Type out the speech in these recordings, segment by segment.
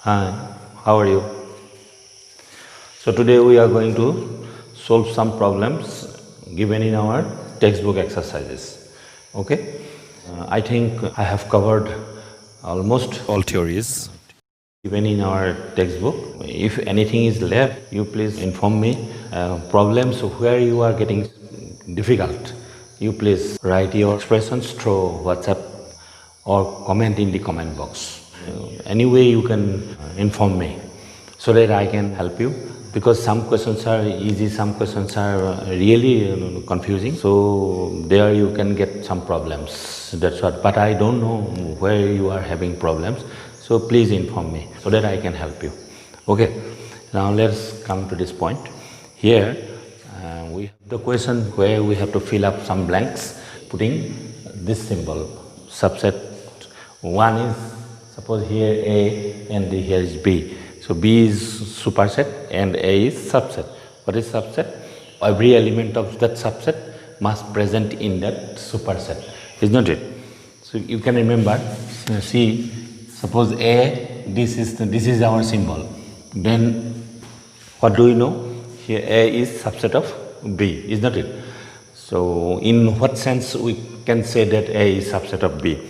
Hi, how are you? So today we are going to solve some problems given in our textbook exercises. Okay? I think I have covered almost all theories given in our textbook. If anything is left, you please inform me. Problems where you are getting difficult, you please write your expressions through WhatsApp or comment in the comment box. Anyway, you can inform me so that I can help you, because some questions are easy, some questions are really confusing. So there you can get some problems. That's what. But I don't know where you are having problems. So please inform me so that I can help you. Okay. Now let's come to this point. Here we have the question where we have to fill up some blanks, putting this symbol subset. One is, suppose here A and here is B. So B is superset and A is subset. What is subset? Every element of that subset must present in that superset, isn't it? So you can remember, see, suppose A, this is our symbol. Then what do we know? Here A is subset of B, isn't it? So in what sense we can say that A is subset of B?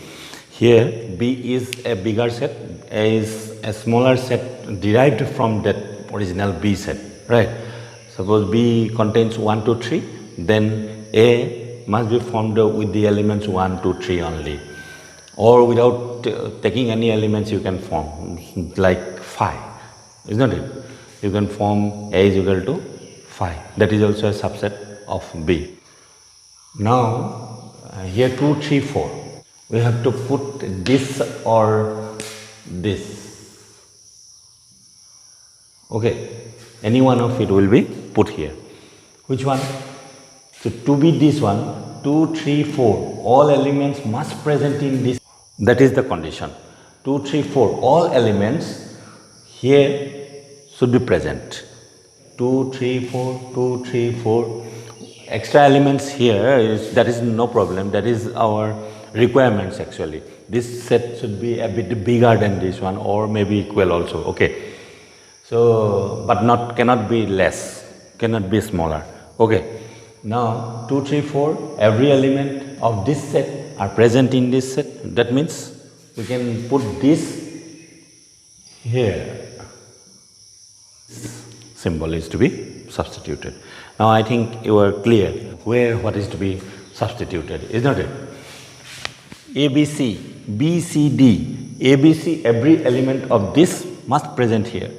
Here B is a bigger set, A is a smaller set derived from that original B set, right? Suppose B contains 1, 2, 3, then A must be formed with the elements 1, 2, 3 only. Or without taking any elements you can form, like 5, isn't it? You can form A is equal to 5. That is also a subset of B. Now here 2, 3, 4. We have to put this or this. Okay, any one of it will be put here. Which one? So to be this one, 2, 3, 4, all elements must present in this. That is the condition. 2, 3, 4, all elements here should be present. 2, 3, 4, 2, 3, 4. Extra elements here, that is no problem. That is our requirements actually. This set should be a bit bigger than this one, or maybe equal also. Okay. So, but cannot be less, cannot be smaller. Okay. Now 2, 3, 4, every element of this set are present in this set. That means we can put this here. Symbol is to be substituted. Now I think you are clear where what is to be substituted, isn't it? ABC, BCD, ABC, every element of this must present here.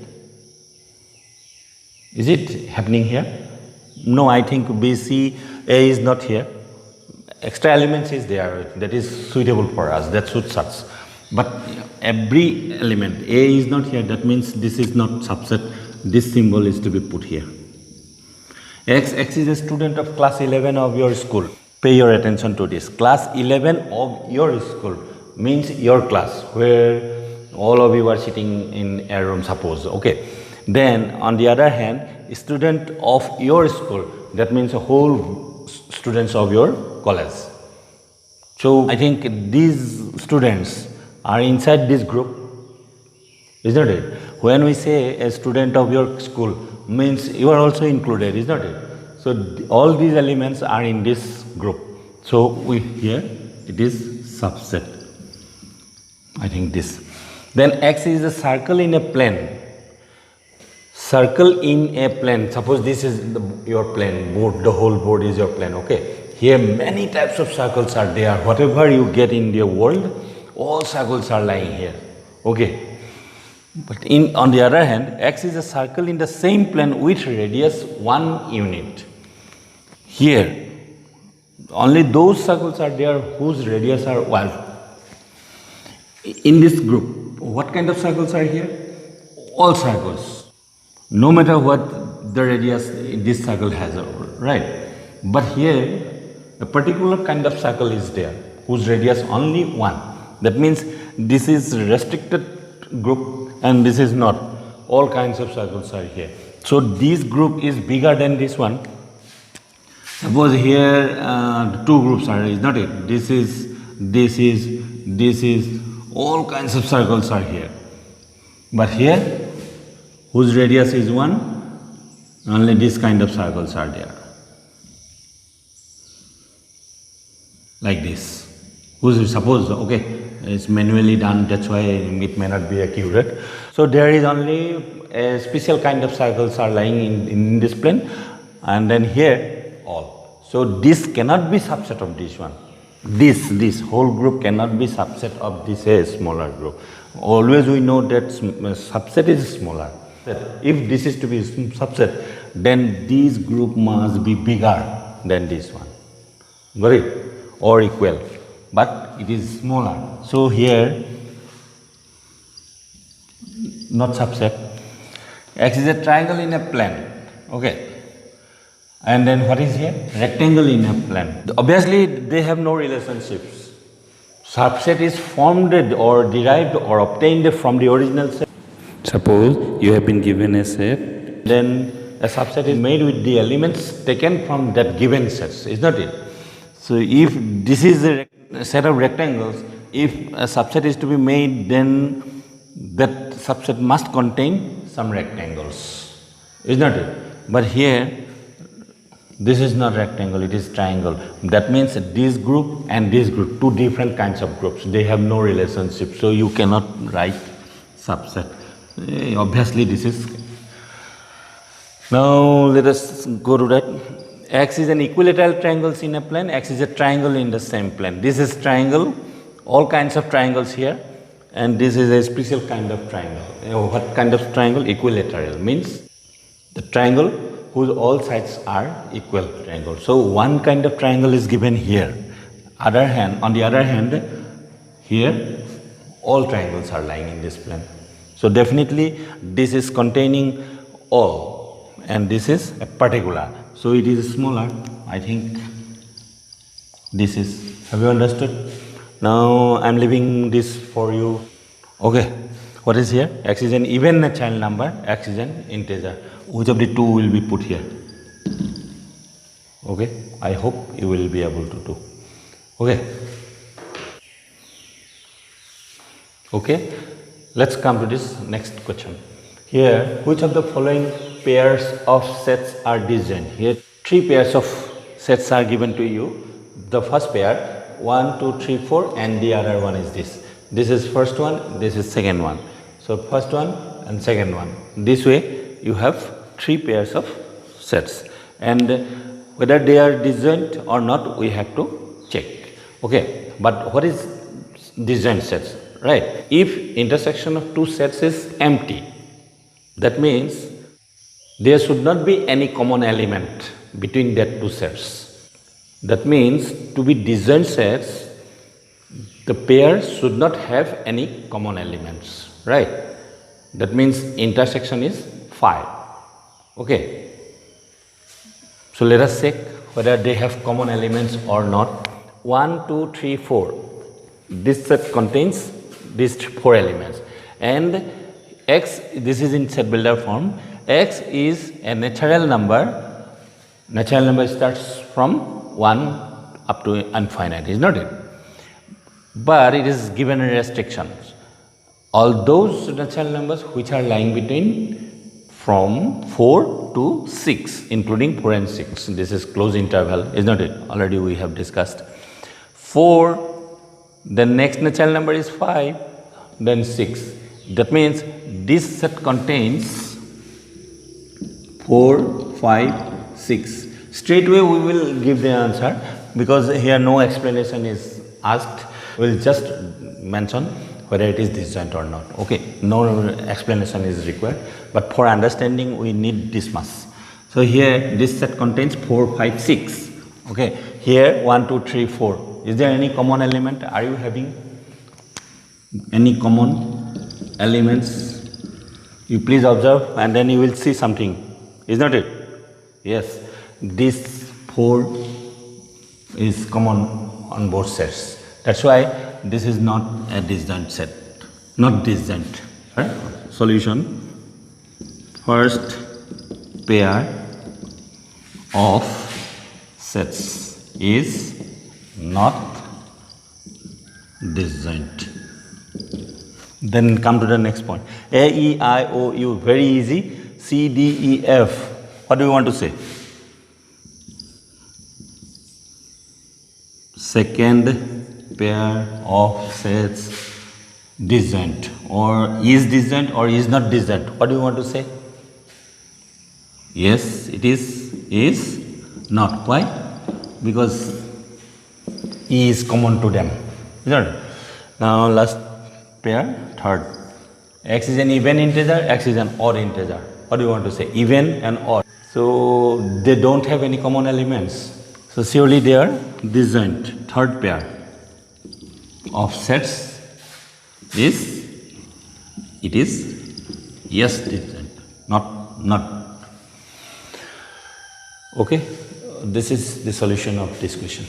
Is it happening here? No, I think BC, A is not here. Extra elements is there, that is suitable for us, that suits us. But every element, A is not here, that means this is not subset, this symbol is to be put here. X is a student of class 11 of your school. Pay your attention to this. Class 11 of your school means your class, where all of you are sitting in a room, suppose. Okay. Then on the other hand, student of your school, that means whole students of your college. So I think these students are inside this group, isn't it? When we say a student of your school, means you are also included, isn't it? So all these elements are in this group. So here it is subset. I think this. Then X is a circle in a plane. Circle in a plane. Suppose this is your plane board. The whole board is your plane. Okay. Here many types of circles are there. Whatever you get in the world, all circles are lying here. Okay. But on the other hand, X is a circle in the same plane with radius 1 unit. Here, only those circles are there whose radius are 1. In this group, what kind of circles are here? All circles. No matter what the radius this circle has, right? But here, a particular kind of circle is there whose radius only 1. That means this is restricted group and this is not. All kinds of circles are here. So this group is bigger than this one. Suppose here two groups are, is not it? This is, all kinds of circles are here. But here, whose radius is 1, only this kind of circles are there. Like this. Suppose, okay, it's manually done, that's why it may not be accurate. So there is only a special kind of circles are lying in this plane, and then here all. So this cannot be subset of this one. This whole group cannot be subset of this smaller group. Always we know that subset is smaller. If this is to be subset, then this group must be bigger than this one. Got it? Or equal. But it is smaller. So here, not subset. X is a triangle in a plane. Okay. And then what is here? Rectangle in a plane. Obviously, they have no relationships. Subset is formed or derived or obtained from the original set. Suppose you have been given a set. Then a subset is made with the elements taken from that given sets, is not it? So if this is a set of rectangles, if a subset is to be made, then that subset must contain some rectangles, is not it? But here, this is not rectangle, it is triangle. That means this group and this group, two different kinds of groups, they have no relationship. So you cannot write subset. Obviously this is. Now let us go to that. X is an equilateral triangle in a plane, X is a triangle in the same plane. This is triangle, all kinds of triangles here, and this is a special kind of triangle. What kind of triangle? Equilateral means the triangle whose all sides are equal triangle. So one kind of triangle is given here. On the other hand, here all triangles are lying in this plane. So definitely this is containing all, and this is a particular. So it is smaller. I think this is. Have you understood? Now I am leaving this for you. Okay. What is here? X is an even natural number, X is an integer. Which of the two will be put here? Okay. I hope you will be able to do. Okay. Okay. Let's come to this next question. Here, which of the following pairs of sets are disjoint? Here, three pairs of sets are given to you. The first pair, 1, 2, 3, 4, and the other one is this. This is first one, this is second one. So first one and second one. This way, you have three pairs of sets, and whether they are disjoint or not, we have to check. Okay, but what is disjoint sets? Right? If intersection of two sets is empty, that means there should not be any common element between that two sets. That means to be disjoint sets, the pair should not have any common elements. Right? That means intersection is 5. Okay. So let us check whether they have common elements or not. 1, 2, 3, 4. This set contains these 4 elements, and X, this is in set builder form. X is a natural number. Natural number starts from 1 up to infinite, is not it? But it is given restrictions. All those natural numbers which are lying between from 4 to 6, including 4 and 6. This is closed interval, is not it? Already we have discussed. 4, the next natural number is 5, then 6. That means this set contains 4, 5, 6. Straightway we will give the answer, because here no explanation is asked. We will just mention whether it is disjoint or not. Okay, no explanation is required, but for understanding we need this much. So here this set contains 4, 5, 6. Okay, here 1, 2, 3, 4. Is there any common element? Are you having any common elements? You please observe, and then you will see something. Is not it? Yes, this 4 is common on both sets. That's why this is not a disjoint set, not disjoint. Right? Solution: first pair of sets is not disjoint. Then come to the next point. A, E, I, O, U, very easy. C, D, E, F. What do you want to say? Second pair of sets disjoint, or is not disjoint. What do you want to say? Yes, it is not. Why? Because E is common to them, isn't it? Now last pair, third. X is an even integer, X is an odd integer. What do you want to say? Even and odd. So they don't have any common elements. So surely they are disjoint. Third pair of sets is, it is yes disjoint, not. Okay, this is the solution of this question.